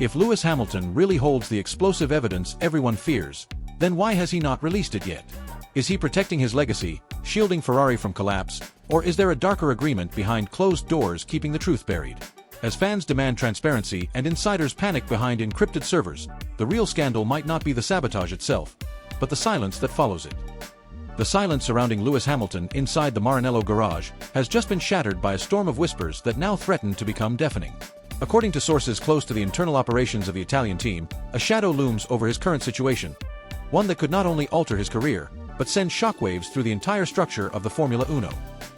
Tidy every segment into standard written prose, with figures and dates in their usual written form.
If Lewis Hamilton really holds the explosive evidence everyone fears, then why has he not released it yet? Is he protecting his legacy, shielding Ferrari from collapse, or is there a darker agreement behind closed doors keeping the truth buried? As fans demand transparency and insiders panic behind encrypted servers, the real scandal might not be the sabotage itself, but the silence that follows it. The silence surrounding Lewis Hamilton inside the Maranello garage has just been shattered by a storm of whispers that now threaten to become deafening. According to sources close to the internal operations of the Italian team, a shadow looms over his current situation, one that could not only alter his career, but send shockwaves through the entire structure of the Formula Uno.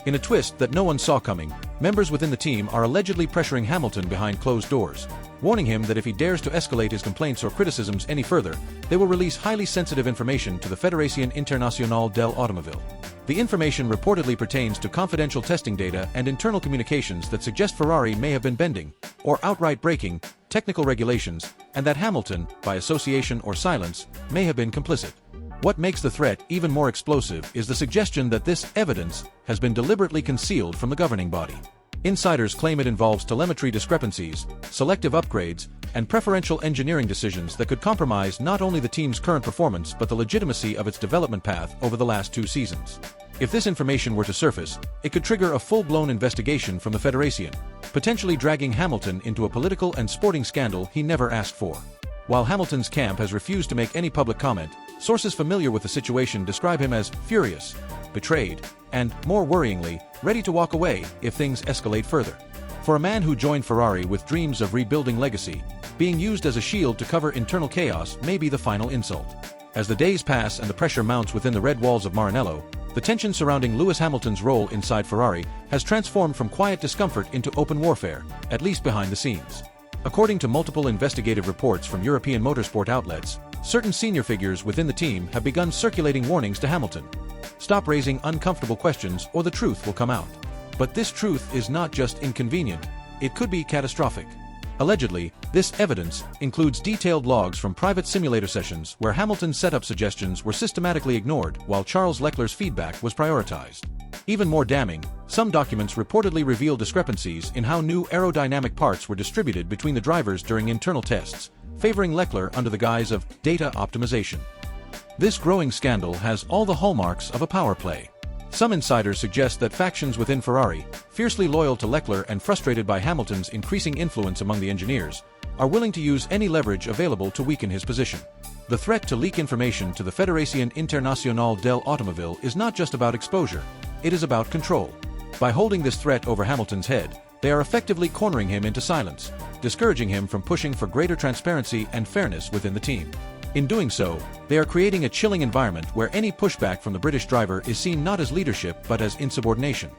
In a twist that no one saw coming, members within the team are allegedly pressuring Hamilton behind closed doors, warning him that if he dares to escalate his complaints or criticisms any further, they will release highly sensitive information to the Federazione Internazionale dell'Automobile. The information reportedly pertains to confidential testing data and internal communications that suggest Ferrari may have been bending, or outright breaking, technical regulations, and that Hamilton, by association or silence, may have been complicit. What makes the threat even more explosive is the suggestion that this evidence has been deliberately concealed from the governing body. Insiders claim it involves telemetry discrepancies, selective upgrades, and preferential engineering decisions that could compromise not only the team's current performance but the legitimacy of its development path over the last 2 seasons. If this information were to surface, it could trigger a full-blown investigation from the Federation, potentially dragging Hamilton into a political and sporting scandal he never asked for. While Hamilton's camp has refused to make any public comment, sources familiar with the situation describe him as furious, betrayed, and, more worryingly, ready to walk away if things escalate further. For a man who joined Ferrari with dreams of rebuilding legacy, being used as a shield to cover internal chaos may be the final insult. As the days pass and the pressure mounts within the red walls of Maranello, the tension surrounding Lewis Hamilton's role inside Ferrari has transformed from quiet discomfort into open warfare, at least behind the scenes. According to multiple investigative reports from European motorsport outlets, certain senior figures within the team have begun circulating warnings to Hamilton. Stop raising uncomfortable questions or the truth will come out. But this truth is not just inconvenient, it could be catastrophic. Allegedly, this evidence includes detailed logs from private simulator sessions where Hamilton's setup suggestions were systematically ignored while Charles Leclerc's feedback was prioritized. Even more damning, some documents reportedly reveal discrepancies in how new aerodynamic parts were distributed between the drivers during internal tests, favoring Leclerc under the guise of data optimization. This growing scandal has all the hallmarks of a power play. Some insiders suggest that factions within Ferrari, fiercely loyal to Leclerc and frustrated by Hamilton's increasing influence among the engineers, are willing to use any leverage available to weaken his position. The threat to leak information to the Federazione Internazionale dell'Automobile is not just about exposure, it is about control. By holding this threat over Hamilton's head, they are effectively cornering him into silence, discouraging him from pushing for greater transparency and fairness within the team. In doing so, they are creating a chilling environment where any pushback from the British driver is seen not as leadership but as insubordination.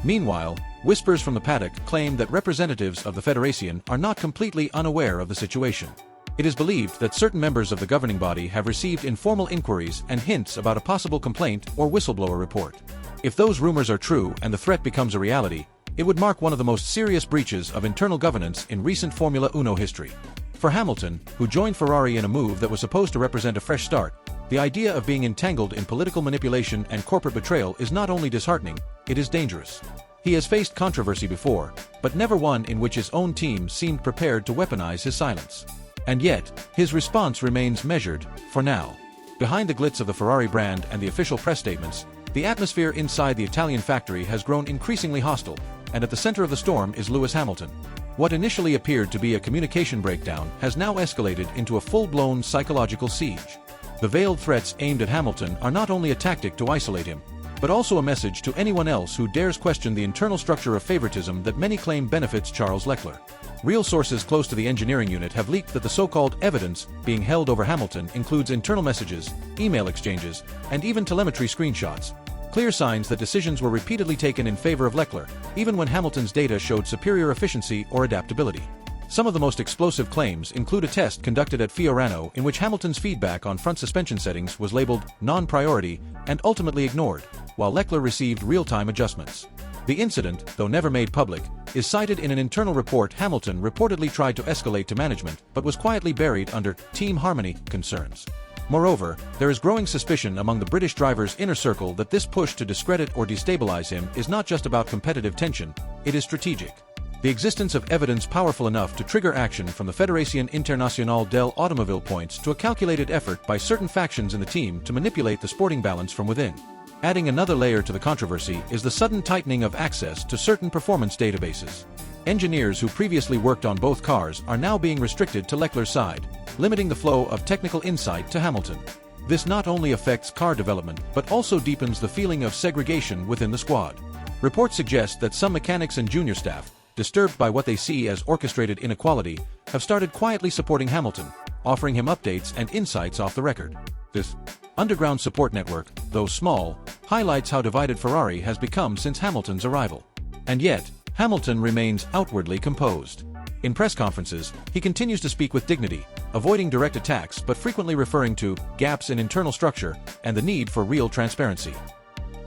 Meanwhile, whispers from the paddock claim that representatives of the Federation are not completely unaware of the situation. It is believed that certain members of the governing body have received informal inquiries and hints about a possible complaint or whistleblower report. If those rumors are true and the threat becomes a reality, it would mark one of the most serious breaches of internal governance in recent Formula Uno history. For Hamilton, who joined Ferrari in a move that was supposed to represent a fresh start, the idea of being entangled in political manipulation and corporate betrayal is not only disheartening, it is dangerous. He has faced controversy before, but never one in which his own team seemed prepared to weaponize his silence. And yet, his response remains measured, for now. Behind the glitz of the Ferrari brand and the official press statements, the atmosphere inside the Italian factory has grown increasingly hostile, and at the center of the storm is Lewis Hamilton. What initially appeared to be a communication breakdown has now escalated into a full-blown psychological siege. The veiled threats aimed at Hamilton are not only a tactic to isolate him, but also a message to anyone else who dares question the internal structure of favoritism that many claim benefits Charles Leclerc. Real sources close to the engineering unit have leaked that the so-called evidence being held over Hamilton includes internal messages, email exchanges, and even telemetry screenshots. Clear signs that decisions were repeatedly taken in favor of Leclerc, even when Hamilton's data showed superior efficiency or adaptability. Some of the most explosive claims include a test conducted at Fiorano in which Hamilton's feedback on front suspension settings was labeled non-priority and ultimately ignored, while Leclerc received real-time adjustments. The incident, though never made public, is cited in an internal report. Hamilton reportedly tried to escalate to management but was quietly buried under team harmony concerns. Moreover, there is growing suspicion among the British driver's inner circle that this push to discredit or destabilize him is not just about competitive tension, it is strategic. The existence of evidence powerful enough to trigger action from the Fédération Internationale del Automobile points to a calculated effort by certain factions in the team to manipulate the sporting balance from within. Adding another layer to the controversy is the sudden tightening of access to certain performance databases. Engineers who previously worked on both cars are now being restricted to Leclerc's side, limiting the flow of technical insight to Hamilton. This not only affects car development but also deepens the feeling of segregation within the squad. Reports suggest that some mechanics and junior staff, disturbed by what they see as orchestrated inequality, have started quietly supporting Hamilton, offering him updates and insights off the record. This underground support network, though small, highlights how divided Ferrari has become since Hamilton's arrival. And yet, Hamilton remains outwardly composed. In press conferences, he continues to speak with dignity, avoiding direct attacks but frequently referring to gaps in internal structure and the need for real transparency.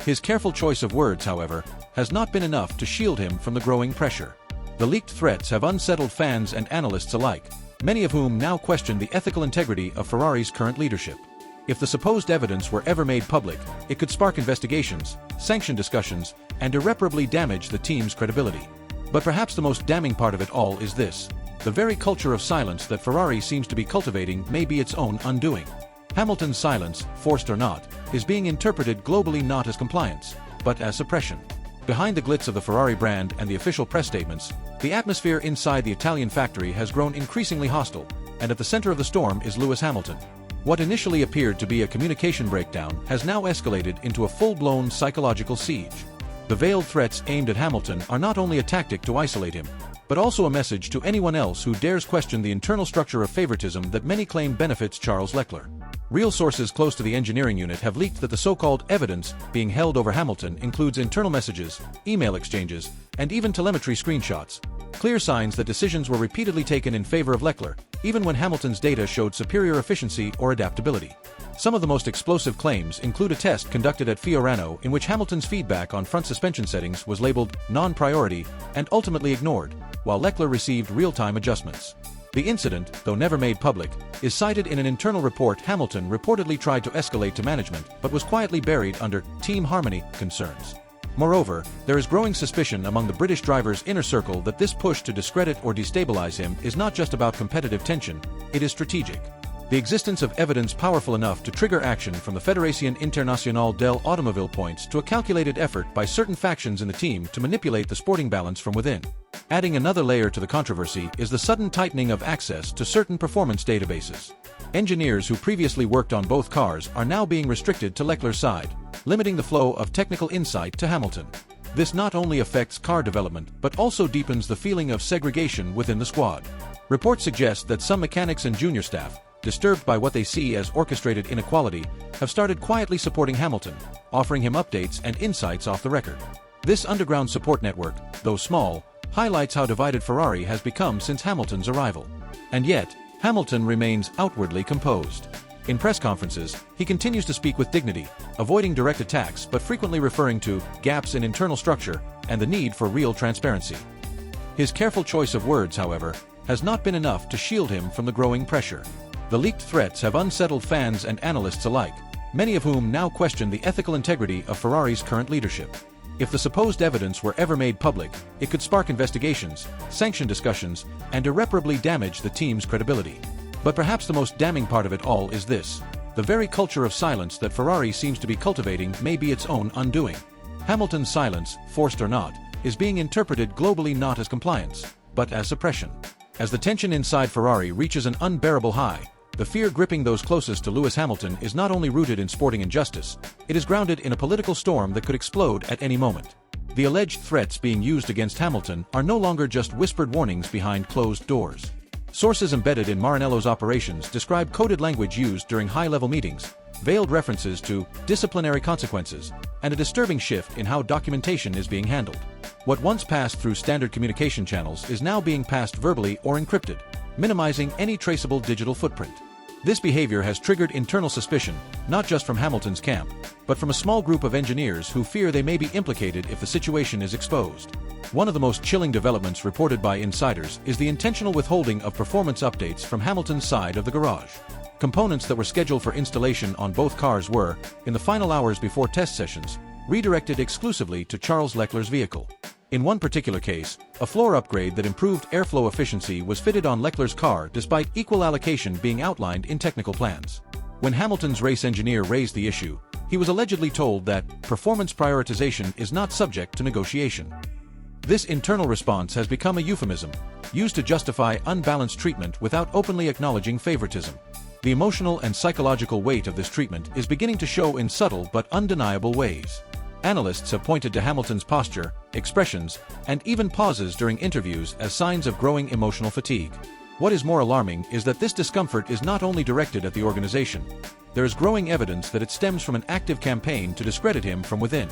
His careful choice of words, however, has not been enough to shield him from the growing pressure. The leaked threats have unsettled fans and analysts alike, many of whom now question the ethical integrity of Ferrari's current leadership. If the supposed evidence were ever made public, it could spark investigations, sanction discussions, and irreparably damage the team's credibility. But perhaps the most damning part of it all is this: the very culture of silence that Ferrari seems to be cultivating may be its own undoing. Hamilton's silence, forced or not, is being interpreted globally not as compliance, but as suppression. Behind the glitz of the Ferrari brand and the official press statements, the atmosphere inside the Italian factory has grown increasingly hostile, and at the center of the storm is Lewis Hamilton. What initially appeared to be a communication breakdown has now escalated into a full-blown psychological siege. The veiled threats aimed at Hamilton are not only a tactic to isolate him, but also a message to anyone else who dares question the internal structure of favoritism that many claim benefits Charles Leclerc. Real sources close to the engineering unit have leaked that the so-called evidence being held over Hamilton includes internal messages, email exchanges, and even telemetry screenshots, clear signs that decisions were repeatedly taken in favor of Leclerc, even when Hamilton's data showed superior efficiency or adaptability. Some of the most explosive claims include a test conducted at Fiorano in which Hamilton's feedback on front suspension settings was labeled non-priority and ultimately ignored, while Leclerc received real-time adjustments. The incident, though never made public, is cited in an internal report. Hamilton reportedly tried to escalate to management but was quietly buried under team harmony concerns. Moreover, there is growing suspicion among the British driver's inner circle that this push to discredit or destabilize him is not just about competitive tension, it is strategic. The existence of evidence powerful enough to trigger action from the Fédération Internationale del Automobile points to a calculated effort by certain factions in the team to manipulate the sporting balance from within. Adding another layer to the controversy is the sudden tightening of access to certain performance databases. Engineers who previously worked on both cars are now being restricted to Leclerc's side, limiting the flow of technical insight to Hamilton. This not only affects car development but also deepens the feeling of segregation within the squad. Reports suggest that some mechanics and junior staff, disturbed by what they see as orchestrated inequality, have started quietly supporting Hamilton, offering him updates and insights off the record. This underground support network, though small, highlights how divided Ferrari has become since Hamilton's arrival. And yet, Hamilton remains outwardly composed. In press conferences, he continues to speak with dignity, avoiding direct attacks but frequently referring to gaps in internal structure and the need for real transparency. His careful choice of words, however, has not been enough to shield him from the growing pressure. The leaked threats have unsettled fans and analysts alike, many of whom now question the ethical integrity of Ferrari's current leadership. If the supposed evidence were ever made public, it could spark investigations, sanction discussions, and irreparably damage the team's credibility. But perhaps the most damning part of it all is this: the very culture of silence that Ferrari seems to be cultivating may be its own undoing. Hamilton's silence, forced or not, is being interpreted globally not as compliance, but as suppression. As the tension inside Ferrari reaches an unbearable high, the fear gripping those closest to Lewis Hamilton is not only rooted in sporting injustice, it is grounded in a political storm that could explode at any moment. The alleged threats being used against Hamilton are no longer just whispered warnings behind closed doors. Sources embedded in Maranello's operations describe coded language used during high-level meetings, veiled references to disciplinary consequences, and a disturbing shift in how documentation is being handled. What once passed through standard communication channels is now being passed verbally or encrypted, minimizing any traceable digital footprint. This behavior has triggered internal suspicion, not just from Hamilton's camp, but from a small group of engineers who fear they may be implicated if the situation is exposed. One of the most chilling developments reported by insiders is the intentional withholding of performance updates from Hamilton's side of the garage. Components that were scheduled for installation on both cars were, in the final hours before test sessions, redirected exclusively to Charles Leclerc's vehicle. In one particular case, a floor upgrade that improved airflow efficiency was fitted on Leclerc's car despite equal allocation being outlined in technical plans. When Hamilton's race engineer raised the issue, he was allegedly told that performance prioritization is not subject to negotiation. This internal response has become a euphemism, used to justify unbalanced treatment without openly acknowledging favoritism. The emotional and psychological weight of this treatment is beginning to show in subtle but undeniable ways. Analysts have pointed to Hamilton's posture, expressions, and even pauses during interviews as signs of growing emotional fatigue. What is more alarming is that this discomfort is not only directed at the organization. There is growing evidence that it stems from an active campaign to discredit him from within.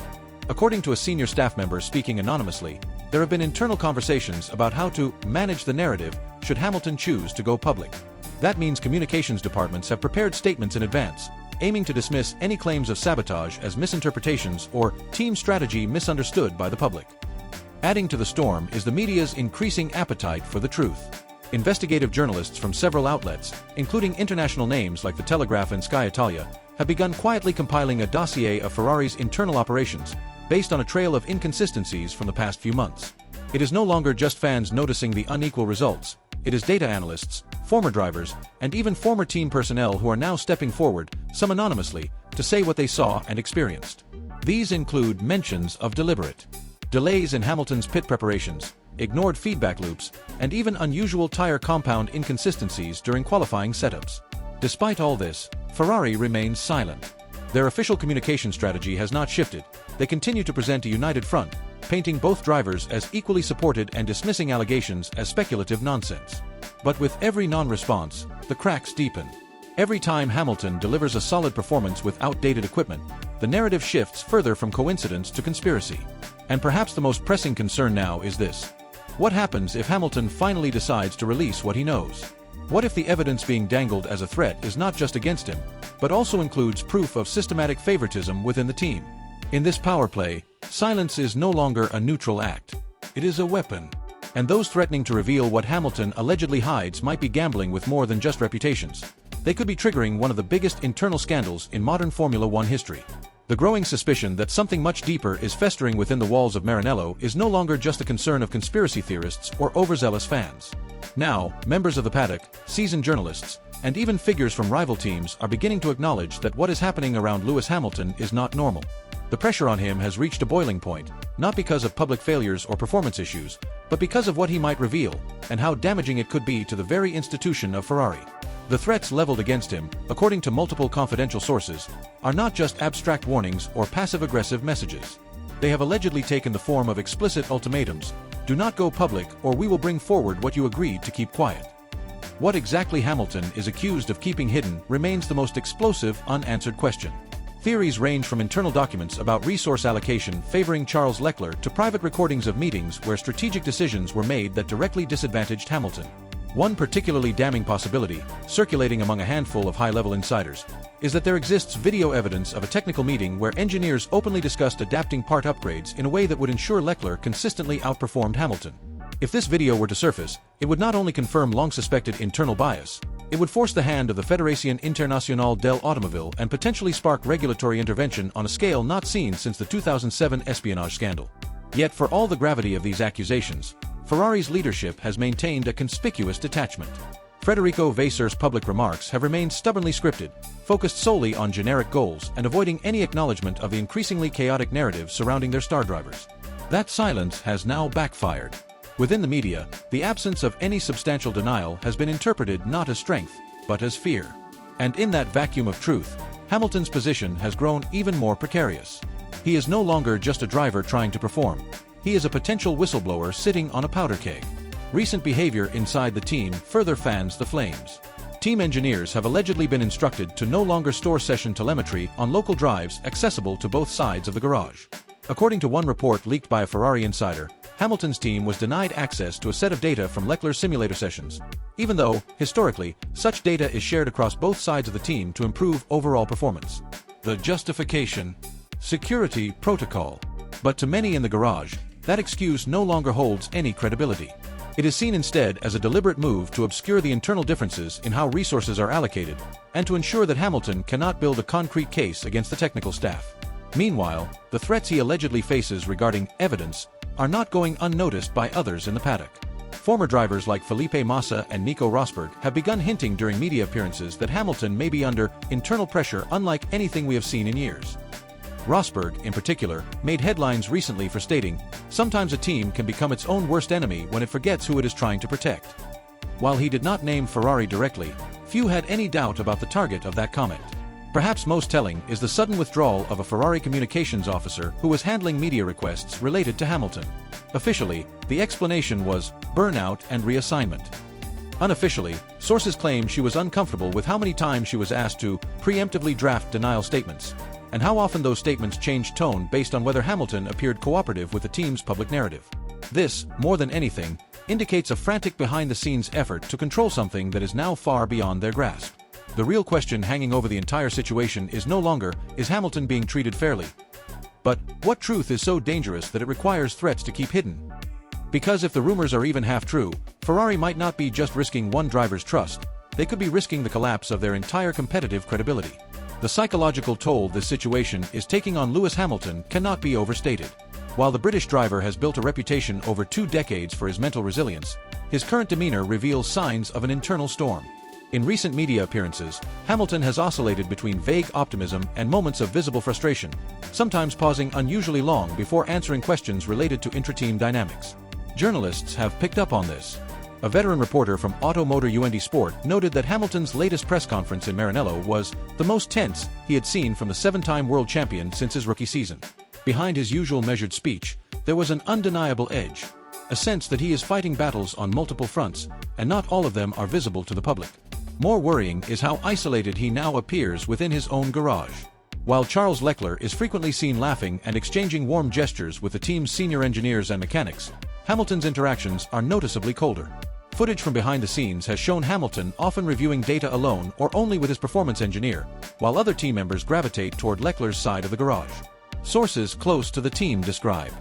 According to a senior staff member speaking anonymously, there have been internal conversations about how to manage the narrative should Hamilton choose to go public. That means communications departments have prepared statements in advance, aiming to dismiss any claims of sabotage as misinterpretations or team strategy misunderstood by the public. Adding to the storm is the media's increasing appetite for the truth. Investigative journalists from several outlets, including international names like The Telegraph and Sky Italia, have begun quietly compiling a dossier of Ferrari's internal operations, based on a trail of inconsistencies from the past few months. It is no longer just fans noticing the unequal results. It is data analysts, former drivers, and even former team personnel who are now stepping forward, some anonymously, to say what they saw and experienced. These include mentions of deliberate delays in Hamilton's pit preparations, ignored feedback loops, and even unusual tire compound inconsistencies during qualifying setups. Despite all this, Ferrari remains silent. Their official communication strategy has not shifted. They continue to present a united front, painting both drivers as equally supported and dismissing allegations as speculative nonsense. But with every non-response, the cracks deepen. Every time Hamilton delivers a solid performance with outdated equipment, the narrative shifts further from coincidence to conspiracy. And perhaps the most pressing concern now is this: what happens if Hamilton finally decides to release what he knows? What if the evidence being dangled as a threat is not just against him, but also includes proof of systematic favoritism within the team? In this power play, silence is no longer a neutral act. It is a weapon. And those threatening to reveal what Hamilton allegedly hides might be gambling with more than just reputations. They could be triggering one of the biggest internal scandals in modern Formula One history. The growing suspicion that something much deeper is festering within the walls of Maranello is no longer just a concern of conspiracy theorists or overzealous fans. Now, members of the paddock, seasoned journalists, and even figures from rival teams are beginning to acknowledge that what is happening around Lewis Hamilton is not normal. The pressure on him has reached a boiling point, not because of public failures or performance issues, but because of what he might reveal, and how damaging it could be to the very institution of Ferrari. The threats leveled against him, according to multiple confidential sources, are not just abstract warnings or passive-aggressive messages. They have allegedly taken the form of explicit ultimatums: do not go public or we will bring forward what you agreed to keep quiet. What exactly Hamilton is accused of keeping hidden remains the most explosive, unanswered question. Theories range from internal documents about resource allocation favoring Charles Leclerc to private recordings of meetings where strategic decisions were made that directly disadvantaged Hamilton. One particularly damning possibility, circulating among a handful of high-level insiders, is that there exists video evidence of a technical meeting where engineers openly discussed adapting part upgrades in a way that would ensure Leclerc consistently outperformed Hamilton. If this video were to surface, it would not only confirm long-suspected internal bias, it would force the hand of the Fédération Internationale de l'Automobile and potentially spark regulatory intervention on a scale not seen since the 2007 espionage scandal. Yet for all the gravity of these accusations, Ferrari's leadership has maintained a conspicuous detachment. Federico Vassar's public remarks have remained stubbornly scripted, focused solely on generic goals and avoiding any acknowledgement of the increasingly chaotic narrative surrounding their star drivers. That silence has now backfired. Within the media, the absence of any substantial denial has been interpreted not as strength, but as fear. And in that vacuum of truth, Hamilton's position has grown even more precarious. He is no longer just a driver trying to perform. He is a potential whistleblower sitting on a powder keg. Recent behavior inside the team further fans the flames. Team engineers have allegedly been instructed to no longer store session telemetry on local drives accessible to both sides of the garage. According to one report leaked by a Ferrari insider, Hamilton's team was denied access to a set of data from Leclerc's simulator sessions, even though, historically, such data is shared across both sides of the team to improve overall performance. The justification: security protocol. But to many in the garage, that excuse no longer holds any credibility. It is seen instead as a deliberate move to obscure the internal differences in how resources are allocated, and to ensure that Hamilton cannot build a concrete case against the technical staff. Meanwhile, the threats he allegedly faces regarding evidence are not going unnoticed by others in the paddock. Former drivers like Felipe Massa and Nico Rosberg have begun hinting during media appearances that Hamilton may be under internal pressure unlike anything we have seen in years. Rosberg, in particular, made headlines recently for stating, "Sometimes a team can become its own worst enemy when it forgets who it is trying to protect." While he did not name Ferrari directly, few had any doubt about the target of that comment. Perhaps most telling is the sudden withdrawal of a Ferrari communications officer who was handling media requests related to Hamilton. Officially, the explanation was burnout and reassignment. Unofficially, sources claim she was uncomfortable with how many times she was asked to preemptively draft denial statements, and how often those statements changed tone based on whether Hamilton appeared cooperative with the team's public narrative. This, more than anything, indicates a frantic behind-the-scenes effort to control something that is now far beyond their grasp. The real question hanging over the entire situation is no longer, is Hamilton being treated fairly? But what truth is so dangerous that it requires threats to keep hidden? Because if the rumors are even half true, Ferrari might not be just risking one driver's trust, they could be risking the collapse of their entire competitive credibility. The psychological toll this situation is taking on Lewis Hamilton cannot be overstated. While the British driver has built a reputation over 2 decades for his mental resilience, his current demeanor reveals signs of an internal storm. In recent media appearances, Hamilton has oscillated between vague optimism and moments of visible frustration, sometimes pausing unusually long before answering questions related to intra-team dynamics. Journalists have picked up on this. A veteran reporter from Automotor UND Sport noted that Hamilton's latest press conference in Maranello was the most tense he had seen from the 7-time world champion since his rookie season. Behind his usual measured speech, there was an undeniable edge, a sense that he is fighting battles on multiple fronts, and not all of them are visible to the public. More worrying is how isolated he now appears within his own garage. While Charles Leclerc is frequently seen laughing and exchanging warm gestures with the team's senior engineers and mechanics, Hamilton's interactions are noticeably colder. Footage from behind the scenes has shown Hamilton often reviewing data alone or only with his performance engineer, while other team members gravitate toward Leclerc's side of the garage. Sources close to the team describe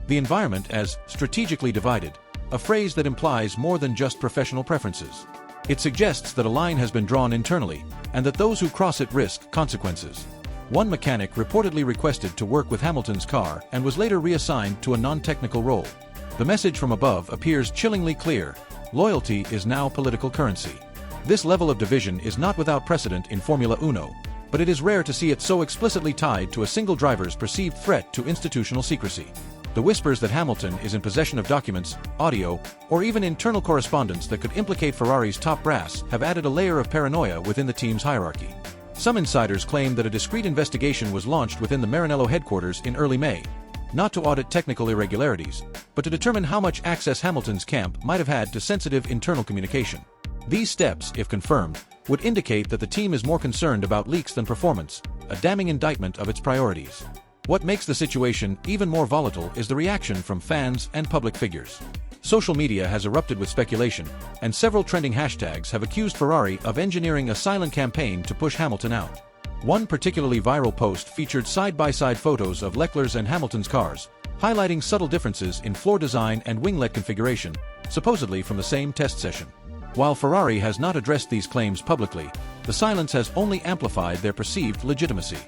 the environment as strategically divided, a phrase that implies more than just professional preferences. It suggests that a line has been drawn internally, and that those who cross it risk consequences. One mechanic reportedly requested to work with Hamilton's car and was later reassigned to a non-technical role. The message from above appears chillingly clear: loyalty is now political currency. This level of division is not without precedent in Formula Uno, but it is rare to see it so explicitly tied to a single driver's perceived threat to institutional secrecy. The whispers that Hamilton is in possession of documents, audio, or even internal correspondence that could implicate Ferrari's top brass have added a layer of paranoia within the team's hierarchy. Some insiders claim that a discreet investigation was launched within the Maranello headquarters in early May, not to audit technical irregularities, but to determine how much access Hamilton's camp might have had to sensitive internal communication. These steps, if confirmed, would indicate that the team is more concerned about leaks than performance, a damning indictment of its priorities. What makes the situation even more volatile is the reaction from fans and public figures. Social media has erupted with speculation, and several trending hashtags have accused Ferrari of engineering a silent campaign to push Hamilton out. One particularly viral post featured side-by-side photos of Leclerc's and Hamilton's cars, highlighting subtle differences in floor design and winglet configuration, supposedly from the same test session. While Ferrari has not addressed these claims publicly, the silence has only amplified their perceived legitimacy.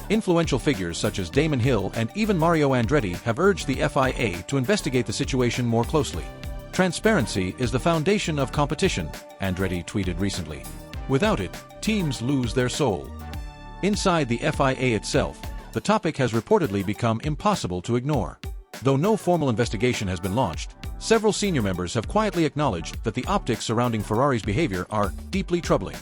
Influential figures such as Damon Hill and even Mario Andretti have urged the FIA to investigate the situation more closely. "Transparency is the foundation of competition," Andretti tweeted recently. "Without it, teams lose their soul." Inside the FIA itself, the topic has reportedly become impossible to ignore. Though no formal investigation has been launched, several senior members have quietly acknowledged that the optics surrounding Ferrari's behavior are deeply troubling.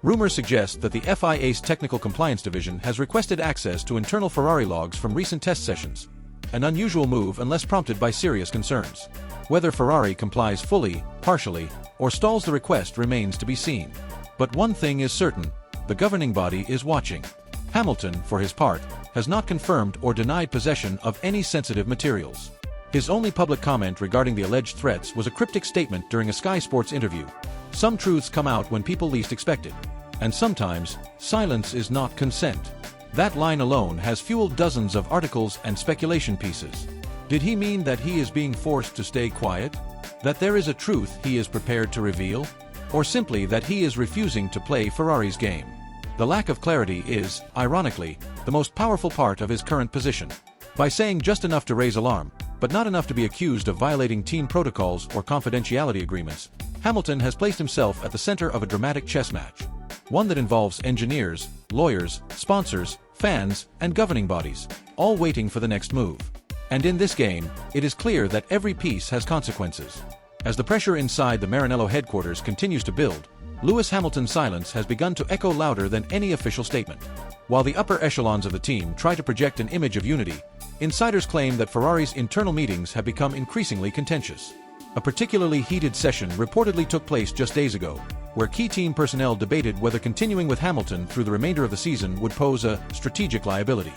Rumors suggest that the FIA's Technical Compliance Division has requested access to internal Ferrari logs from recent test sessions, an unusual move unless prompted by serious concerns. Whether Ferrari complies fully, partially, or stalls the request remains to be seen. But one thing is certain: the governing body is watching. Hamilton, for his part, has not confirmed or denied possession of any sensitive materials. His only public comment regarding the alleged threats was a cryptic statement during a Sky Sports interview. Some truths come out when people least expect it. And sometimes, silence is not consent. That line alone has fueled dozens of articles and speculation pieces. Did he mean that he is being forced to stay quiet? That there is a truth he is prepared to reveal? Or simply that he is refusing to play Ferrari's game? The lack of clarity is, ironically, the most powerful part of his current position. By saying just enough to raise alarm, but not enough to be accused of violating team protocols or confidentiality agreements, Hamilton has placed himself at the center of a dramatic chess match. One that involves engineers, lawyers, sponsors, fans, and governing bodies, all waiting for the next move. And in this game, it is clear that every piece has consequences. As the pressure inside the Maranello headquarters continues to build, Lewis Hamilton's silence has begun to echo louder than any official statement. While the upper echelons of the team try to project an image of unity, insiders claim that Ferrari's internal meetings have become increasingly contentious. A particularly heated session reportedly took place just days ago, where key team personnel debated whether continuing with Hamilton through the remainder of the season would pose a strategic liability.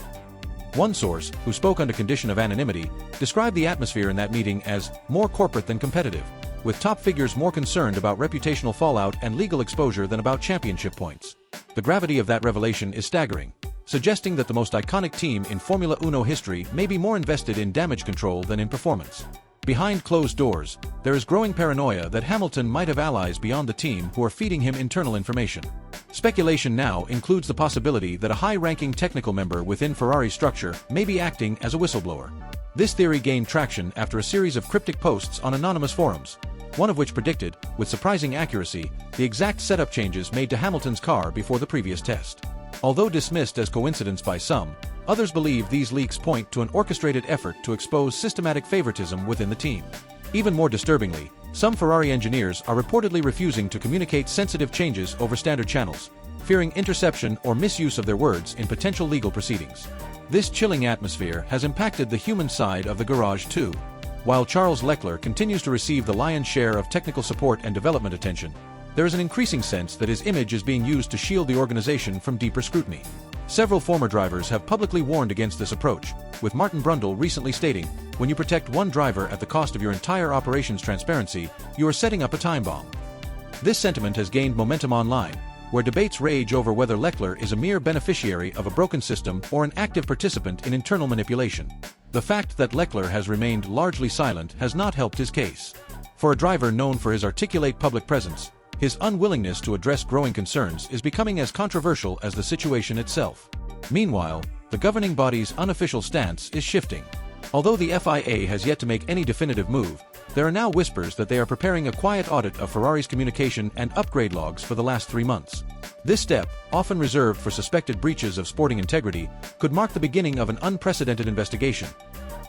One source, who spoke under condition of anonymity, described the atmosphere in that meeting as more corporate than competitive, with top figures more concerned about reputational fallout and legal exposure than about championship points. The gravity of that revelation is staggering, suggesting that the most iconic team in Formula Uno history may be more invested in damage control than in performance. Behind closed doors, there is growing paranoia that Hamilton might have allies beyond the team who are feeding him internal information. Speculation now includes the possibility that a high-ranking technical member within Ferrari's structure may be acting as a whistleblower. This theory gained traction after a series of cryptic posts on anonymous forums, one of which predicted, with surprising accuracy, the exact setup changes made to Hamilton's car before the previous test. Although dismissed as coincidence by some, others believe these leaks point to an orchestrated effort to expose systematic favoritism within the team. Even more disturbingly, some Ferrari engineers are reportedly refusing to communicate sensitive changes over standard channels, fearing interception or misuse of their words in potential legal proceedings. This chilling atmosphere has impacted the human side of the garage too. While Charles Leclerc continues to receive the lion's share of technical support and development attention, there is an increasing sense that his image is being used to shield the organization from deeper scrutiny. Several former drivers have publicly warned against this approach, with Martin Brundle recently stating, "When you protect one driver at the cost of your entire operation's transparency, you are setting up a time bomb." This sentiment has gained momentum online, where debates rage over whether Leclerc is a mere beneficiary of a broken system or an active participant in internal manipulation. The fact that Leclerc has remained largely silent has not helped his case. For a driver known for his articulate public presence, his unwillingness to address growing concerns is becoming as controversial as the situation itself. Meanwhile, the governing body's unofficial stance is shifting. Although the FIA has yet to make any definitive move, there are now whispers that they are preparing a quiet audit of Ferrari's communication and upgrade logs for the last 3 months. This step, often reserved for suspected breaches of sporting integrity, could mark the beginning of an unprecedented investigation,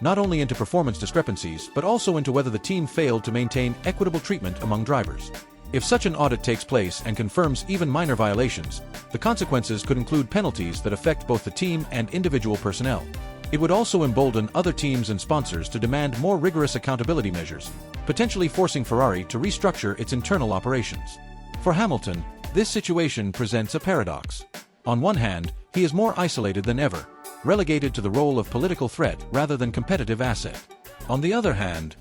not only into performance discrepancies but also into whether the team failed to maintain equitable treatment among drivers. If such an audit takes place and confirms even minor violations, the consequences could include penalties that affect both the team and individual personnel. It would also embolden other teams and sponsors to demand more rigorous accountability measures, potentially forcing Ferrari to restructure its internal operations. For Hamilton, this situation presents a paradox. On one hand, he is more isolated than ever, relegated to the role of political threat rather than competitive asset. On the other hand,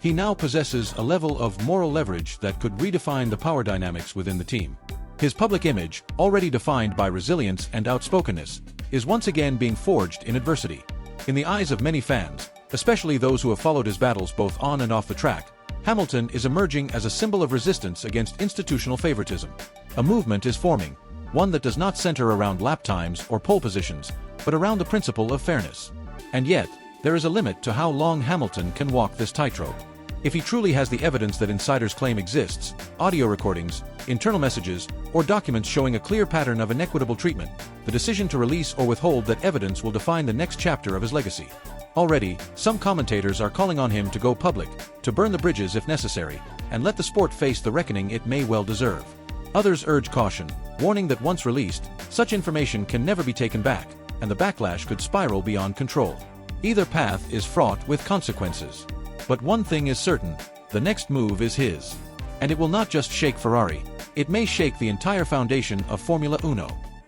he now possesses a level of moral leverage that could redefine the power dynamics within the team. His public image, already defined by resilience and outspokenness, is once again being forged in adversity. In the eyes of many fans, especially those who have followed his battles both on and off the track, Hamilton is emerging as a symbol of resistance against institutional favoritism. A movement is forming, one that does not center around lap times or pole positions, but around the principle of fairness. And yet, there is a limit to how long Hamilton can walk this tightrope. If he truly has the evidence that insiders claim exists, audio recordings, internal messages, or documents showing a clear pattern of inequitable treatment, the decision to release or withhold that evidence will define the next chapter of his legacy. Already, some commentators are calling on him to go public, to burn the bridges if necessary, and let the sport face the reckoning it may well deserve. Others urge caution, warning that once released, such information can never be taken back, and the backlash could spiral beyond control. Either path is fraught with consequences. But one thing is certain, the next move is his. And it will not just shake Ferrari, it may shake the entire foundation of Formula Uno.